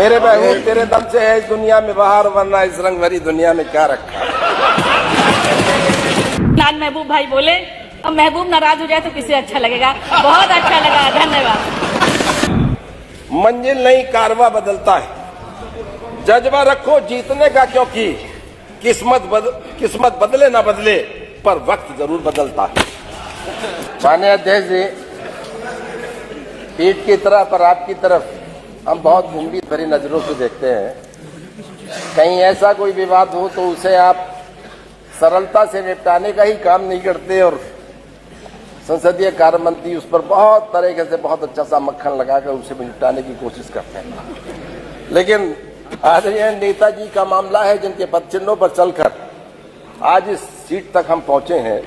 मेरे महबूब तेरे दम से है इस दुनिया में बाहर, वरना इस रंग भरी दुनिया में क्या रखा। लाल महबूब भाई बोले, अब महबूब नाराज हो जाए तो किसे अच्छा लगेगा। बहुत अच्छा लगा, धन्यवाद। मंजिल नहीं कारवा बदलता है, जज्बा रखो जीतने का, क्योंकि किस्मत बदले ना बदले पर वक्त जरूर बदलता है। माननीय अध्यक्ष जी, पीठ की तरफ पर आपकी तरफ हम बहुत गंभीर भरी नजरों से देखते हैं। कहीं ऐसा कोई विवाद हो तो उसे आप सरलता से निपटाने का ही काम नहीं करते और संसदीय कार्य मंत्री उस पर बहुत तरीके से बहुत अच्छा सा मक्खन लगाकर उसे निपटाने की कोशिश करते हैं। लेकिन आदरणीय नेताजी का मामला है, जिनके पद चिन्हों पर चलकर आज इस सीट तक हम पहुंचे हैं,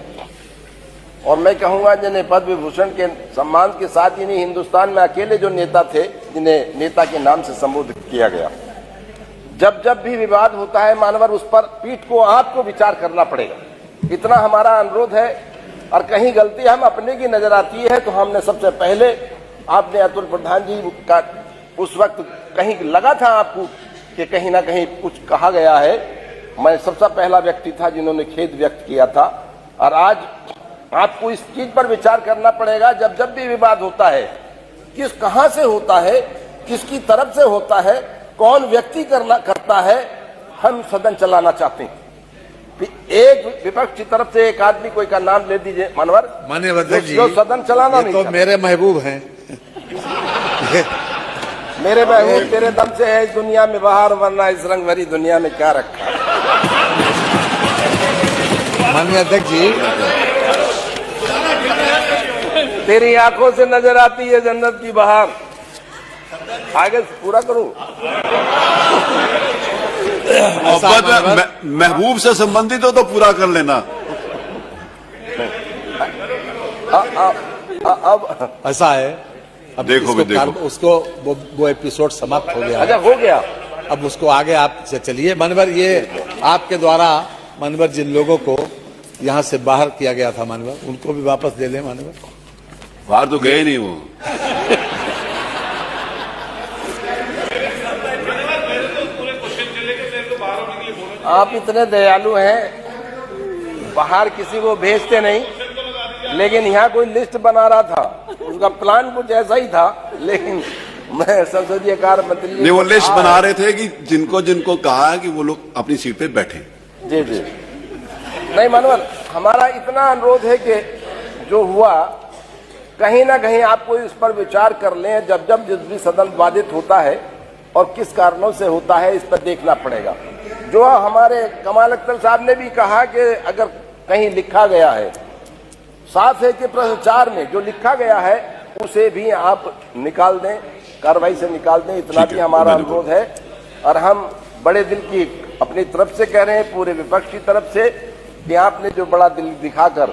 और मैं कहूंगा जिन्हें पद्म विभूषण के सम्मान के साथ ही नहीं, हिंदुस्तान में अकेले जो नेता थे जिन्हें नेता के नाम से संबोधित किया गया। जब भी विवाद होता है मानवर, उस पर पीठ को आपको विचार करना पड़ेगा, इतना हमारा अनुरोध है। और कहीं गलती हम अपने की नजर आती है तो हमने सबसे पहले, आपने अतुल प्रधान जी का उस वक्त कहीं लगा था आपको कि कहीं ना कहीं कुछ कहा गया है, मैं सबसे पहला व्यक्ति था जिन्होंने खेद व्यक्त किया था। और आज आपको इस चीज पर विचार करना पड़ेगा, जब भी विवाद होता है, कहां से होता है, किसकी तरफ से होता है, कौन व्यक्ति करता है, हम सदन चलाना चाहते हैं। एक विपक्ष की तरफ से एक आदमी कोई का नाम ले दीजिए मानवर, माननीय अध्यक्ष जी, जो सदन चलाना नहीं तो मेरे महबूब हैं। मेरे महबूब तेरे दम से है इस दुनिया में बाहर, वरना इस रंग भरी दुनिया में क्या रखा। माननीय अध्यक्ष जी, तेरी आंखों से नजर आती है जन्नत की बहार। आगे पूरा करूं। महबूब से संबंधित हो तो पूरा कर लेना। अब ऐसा है, अब देखो उसको वो एपिसोड समाप्त हो गया। अच्छा हो गया, अब उसको आगे आप से चलिए। मानवर, ये आपके द्वारा मानवर जिन लोगों को यहाँ से बाहर किया गया था मानवर, उनको भी वापस दे लें मानवर। बाहर तो गए नहीं वो। आप इतने दयालु हैं, बाहर किसी को भेजते नहीं, लेकिन यहाँ कोई लिस्ट बना रहा था, उसका प्लान कुछ ऐसा ही था, लेकिन मैं संसदीय कार्य मंत्री नहीं, वो लिस्ट बना रहे थे कि जिनको जिनको कहा है कि वो लोग अपनी सीट पे बैठे। जी जी, नहीं मनोहर, हमारा इतना अनुरोध है कि जो हुआ कहीं ना कहीं आपको इस पर विचार कर लें। जब जिस भी सदन बाधित होता है और किस कारणों से होता है, इस पर देखना पड़ेगा। जो हमारे कमाल अख्तर साहब ने भी कहा कि अगर कहीं लिखा गया है, साफ है कि प्रश्नोत्तर में जो लिखा गया है उसे भी आप निकाल दें, कार्रवाई से निकाल दें, इतना भी हमारा अनुरोध है। और हम बड़े दिल की अपनी तरफ से कह रहे हैं, पूरे विपक्ष की तरफ से, कि आपने जो बड़ा दिल दिखाकर,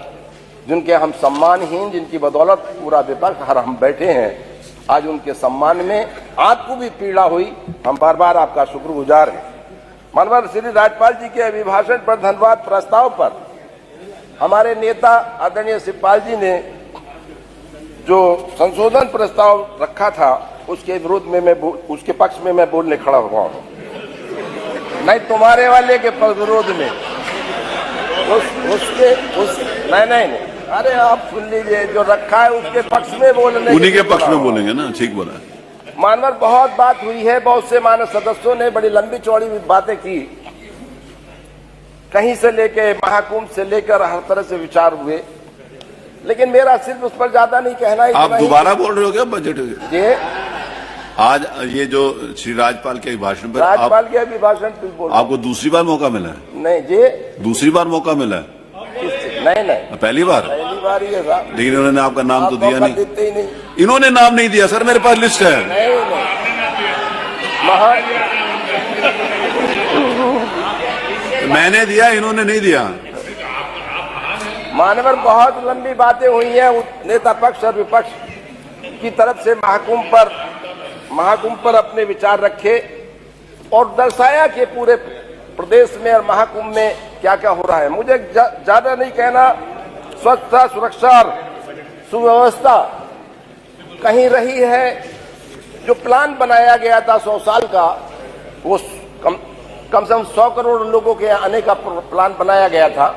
जिनके हम सम्मानहीन, जिनकी बदौलत पूरा विपक्ष हर हम बैठे हैं, आज उनके सम्मान में आपको भी पीड़ा हुई, हम बार बार आपका शुक्रगुजार हैं। माननीय श्री राज्यपाल जी के अभिभाषण पर धन्यवाद प्रस्ताव पर हमारे नेता आदरणीय शिवपाल जी ने जो संशोधन प्रस्ताव रखा था, उसके विरोध में उसके पक्ष में मैं बोलने खड़ा हुआ हूँ। नहीं, तुम्हारे वाले के विरोध में नहीं, अरे आप सुन लीजिए, जो रखा है उसके पक्ष में बोलने, उन्हीं के पक्ष में बोलेंगे ना, ठीक बोला। मानवर, बहुत बात हुई है, बहुत से मानव सदस्यों ने बड़ी लंबी चौड़ी बातें की, कहीं से लेके महाकुंभ से लेकर हर तरह से विचार हुए, लेकिन मेरा सिर्फ उस पर ज्यादा नहीं कहना है। आप दोबारा बोल रहे हो क्या बजट? ये आज ये जो श्री राज्यपाल के अभिभाषण पर, राज्यपाल के अभिभाषण बोल, आपको दूसरी बार मौका मिला है? नहीं जी, दूसरी बार मौका मिला है? नहीं, पहली बार ही है साहब। लेकिन इन्होंने आपका नाम तो दिया नहीं। देते ही नहीं, इन्होंने नाम नहीं दिया सर, मेरे पास लिस्ट है। नहीं। मैंने दिया, इन्होंने नहीं दिया। मानवर, बहुत लंबी बातें हुई हैं नेता पक्ष और विपक्ष की तरफ से। महाकुंभ पर अपने विचार रखे और दर्शाया कि पूरे प्रदेश में और महाकुंभ में क्या क्या हो रहा है। मुझे ज्यादा नहीं कहना, स्वच्छता, सुरक्षा और सुव्यवस्था कहीं रही है जो प्लान बनाया गया था 100 साल का, वो कम से कम 100 करोड़ लोगों के आने का प्लान बनाया गया था।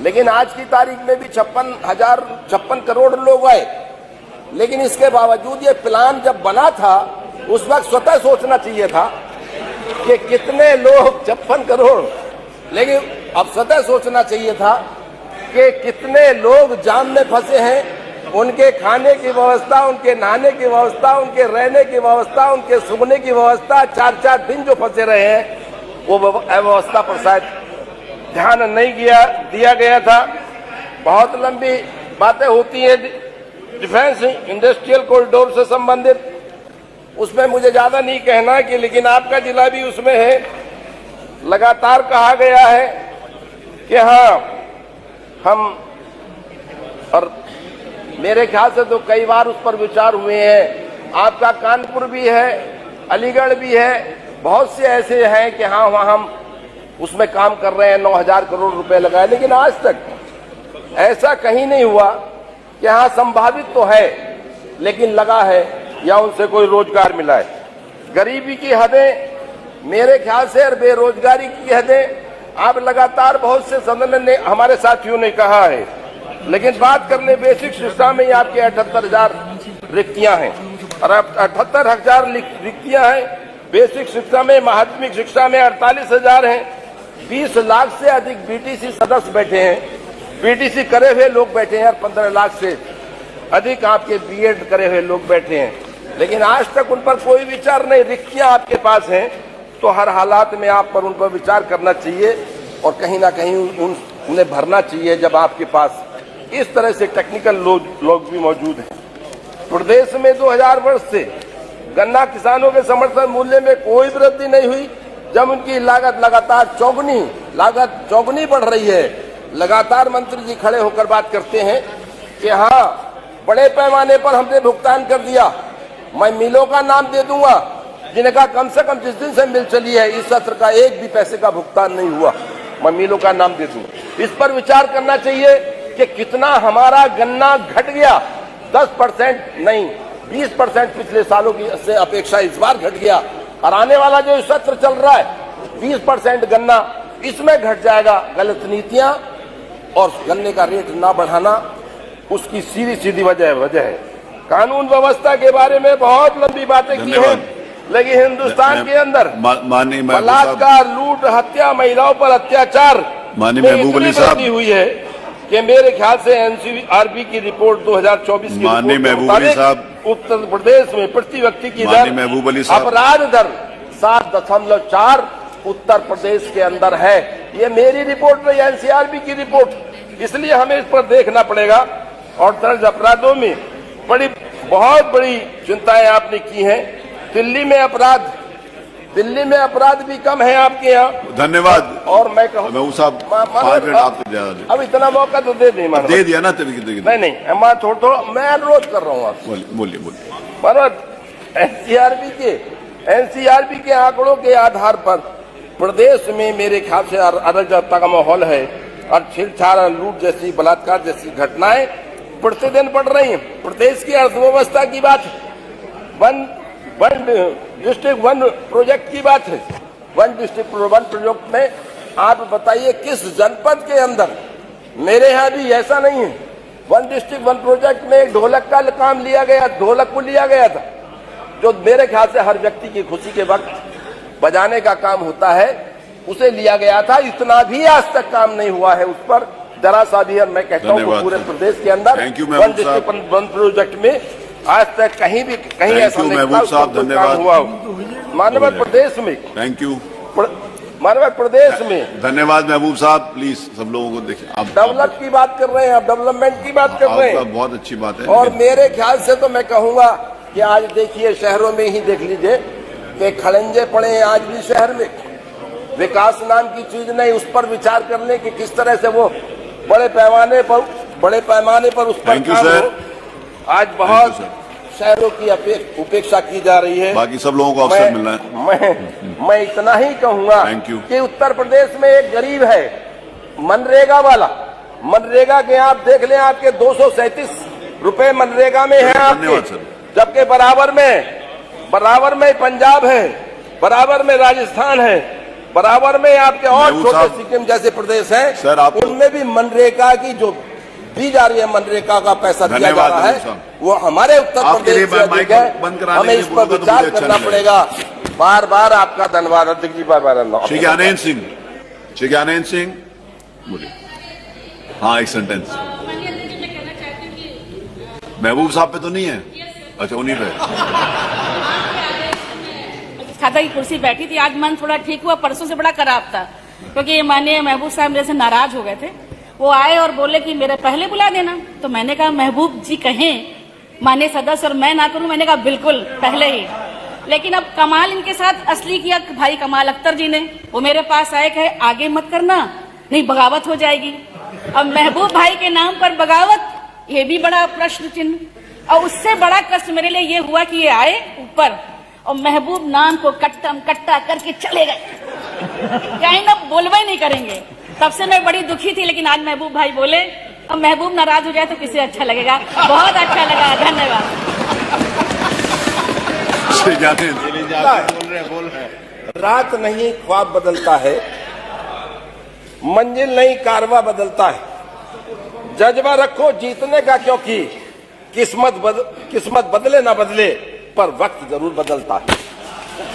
लेकिन आज की तारीख में भी 56 करोड़ लोग आए। लेकिन इसके बावजूद ये प्लान जब बना था, उस वक्त स्वतः सोचना चाहिए था कि कितने लोग 56 करोड़, लेकिन अब स्वतः सोचना चाहिए था कि कितने लोग जाम में फंसे हैं, उनके खाने की व्यवस्था, उनके नहाने की व्यवस्था, उनके रहने की व्यवस्था, उनके सूखने की व्यवस्था, 4-4 दिन जो फंसे रहे हैं, वो व्यवस्था पर शायद ध्यान नहीं दिया गया था। बहुत लंबी बातें होती हैं डिफेंस इंडस्ट्रियल कॉरिडोर से संबंधित, उसमें मुझे ज्यादा नहीं कहना कि, लेकिन आपका जिला भी उसमें है। लगातार कहा गया है कि हाँ हम, और मेरे ख्याल से तो कई बार उस पर विचार हुए हैं। आपका कानपुर भी है, अलीगढ़ भी है, बहुत से ऐसे हैं कि हाँ वहां हम उसमें काम कर रहे हैं, 9,000 करोड़ रुपए लगाए। लेकिन आज तक ऐसा कहीं नहीं हुआ कि हाँ संभावित तो है लेकिन लगा है या उनसे कोई रोजगार मिला है। गरीबी की हदें मेरे ख्याल से, और बेरोजगारी की हदें आप लगातार बहुत से सदन ने, हमारे साथियों ने कहा है। लेकिन बात कर ले बेसिक शिक्षा में, आपके 78,000 रिक्तियां हैं, और 78,000 रिक्तियां हैं। बेसिक शिक्षा में, माध्यमिक शिक्षा में 48,000 हैं। 20 लाख से अधिक बीटीसी सदस्य बैठे हैं, बीटीसी करे हुए लोग बैठे हैं, और 15 लाख से अधिक आपके बीएड करे हुए लोग बैठे हैं। लेकिन आज तक उन पर कोई विचार नहीं। रिक्तियां आपके पास हैं, तो हर हालात में आप पर उन पर विचार करना चाहिए और कहीं ना कहीं उन्हें भरना चाहिए जब आपके पास इस तरह से टेक्निकल लोग भी मौजूद हैं। प्रदेश में 2000 वर्ष से गन्ना किसानों के समर्थन मूल्य में कोई वृद्धि नहीं हुई, जब उनकी लागत लगातार चौगुनी बढ़ रही है। लगातार मंत्री जी खड़े होकर बात करते हैं कि हाँ बड़े पैमाने पर हमने भुगतान कर दिया। मैं मिलों का नाम दे दूंगा जिनका कम से कम जिस दिन से मिल चली है इस सत्र का एक भी पैसे का भुगतान नहीं हुआ, मैं मिलों का नाम दे दूंगा। इस पर विचार करना चाहिए कि कितना हमारा गन्ना घट गया। 10% नहीं, 20% पिछले सालों की से अपेक्षा इस बार घट गया, और आने वाला जो सत्र चल रहा है 20% गन्ना इसमें घट जाएगा। गलत नीतियां और गन्ने का रेट ना बढ़ाना उसकी सीधी वजह है। कानून व्यवस्था के बारे में बहुत लंबी बातें की हैं, लेकिन हिंदुस्तान के अंदर बलात्कार, लूट, हत्या, महिलाओं पर अत्याचार माननीय महबूब अली साहब हुई है कि मेरे ख्याल से एनसीआरबी की रिपोर्ट 2024 की माननीय महबूब अली साहब, उत्तर प्रदेश में प्रति व्यक्ति की दर, अपराध दर 7.4 उत्तर प्रदेश के अंदर है। ये मेरी रिपोर्ट नहीं, एनसीआरबी की रिपोर्ट। इसलिए हमें इस पर देखना पड़ेगा। और दर्ज अपराधों में बहुत बड़ी चिंताएं आपने की हैं। दिल्ली में अपराध भी कम है आपके यहाँ। धन्यवाद। और मैं कहूँ साहब 5 मिनट आपको ज्यादा अब इतना मौका तो दे दिया ना नहीं मैं थोड़ा मैं अनुरोध कर रहा हूँ आपसे। बोलिए। एनसीआरबी के आंकड़ों के आधार पर प्रदेश में मेरे ख्याल से अराजकता का माहौल है, और छेड़छाड़, लूट जैसी, बलात्कार जैसी घटनाएं प्रतिदिन बढ़ रही हैं। प्रदेश की अर्थव्यवस्था की बात है, वन डिस्ट्रिक्ट वन प्रोजेक्ट की बात है। वन डिस्ट्रिक्ट वन प्रोजेक्ट में आप बताइए किस जनपद के अंदर, मेरे यहाँ भी ऐसा नहीं है। वन डिस्ट्रिक्ट वन प्रोजेक्ट में एक ढोलक का काम लिया गया, ढोलक को लिया गया था, जो मेरे ख्याल से हर व्यक्ति की खुशी के वक्त बजाने का काम होता है, उसे लिया गया था। इतना भी आज तक काम नहीं हुआ है उस पर जरा सा भी। मैं कहता हूँ पूरे प्रदेश के अंदर वन डिस्ट्रिक्ट वन प्रोजेक्ट में आज तक कहीं ऐसा नहीं हुआ मानव प्रदेश में। थैंक यू मानव प्रदेश में। धन्यवाद महबूब साहब। प्लीज सब लोगों को देखिए, आप डेवलप की बात कर रहे हैं, आप डेवलपमेंट की बात कर रहे हैं, बहुत अच्छी बात है। और मेरे ख्याल से तो मैं कहूंगा कि आज देखिए शहरों में ही देख लीजिए कि खड़ंजे पड़े हैं आज भी शहर में। विकास नाम की चीज नहीं, उस पर विचार करने की किस तरह से वो बड़े पैमाने पर उस पर काम हो। आज बहुत शहरों की उपेक्षा की जा रही है। बाकी सब लोगों को अवसर मिलना है। मैं इतना ही कहूंगा कि उत्तर प्रदेश में एक गरीब है मनरेगा वाला, मनरेगा के आप देख लें, आपके 237 रुपए मनरेगा में है आपके, जबकि बराबर में बराबर में पंजाब है, बराबर में राजस्थान है, बराबर में आपके और महबूब छोटे साहब, सिक्किम जैसे प्रदेश हैं, सर, आप उनमें भी मनरेगा की जो दी जा रही है, मनरेगा का पैसा दिया जा धन्यवाद रहा महबूब है, साहब। वो हमारे उत्तर आपके लिए प्रदेश से माइक अधिक है। बंद कराने हमें के इस लिए पर बोलूंगा तो विचार मुझे अच्छा करना नहीं पड़ेगा। बार बार आपका धन्यवाद अध्यक्ष जी। बार श्री ज्ञानेन्द्र सिंह, श्री ज्ञानेन्द्र सिंह बोलिए। हाँ, एक सेंटेंस। महबूब साहब पे तो नहीं है? अच्छा, उन्हीं पे। खाता की कुर्सी बैठी थी, आज मन थोड़ा ठीक हुआ, परसों से बड़ा खराब था, क्योंकि माननीय महबूब साहब मेरे से नाराज हो गए थे। वो आए और बोले कि मेरे पहले बुला देना, तो मैंने कहा महबूब जी कहें माननीय सदस्य और मैं ना करूं, मैंने कहा बिल्कुल पहले ही। लेकिन अब कमाल इनके साथ असली किया भाई कमाल अख्तर जी ने। वो मेरे पास आए, कहे आगे मत करना, नहीं बगावत हो जाएगी। अब महबूब भाई के नाम पर बगावत, ये भी बड़ा प्रश्न चिन्ह। और उससे बड़ा कष्ट मेरे लिए ये हुआ कि ये आए ऊपर और महबूब नाम को कट्टम कट्टा करके चले गए, कहीं ना बोलवे नहीं करेंगे। तब से मैं बड़ी दुखी थी, लेकिन आज महबूब भाई बोले। अब महबूब नाराज हो जाए तो किसे अच्छा लगेगा। बहुत अच्छा लगा, धन्यवाद। श्री ज्ञानेन्द्र बोल रहे रात नहीं ख्वाब बदलता है, मंजिल नहीं कारवा बदलता है। जज्बा रखो जीतने का, क्योंकि किस्मत बदले ना बदले पर वक्त जरूर बदलता है।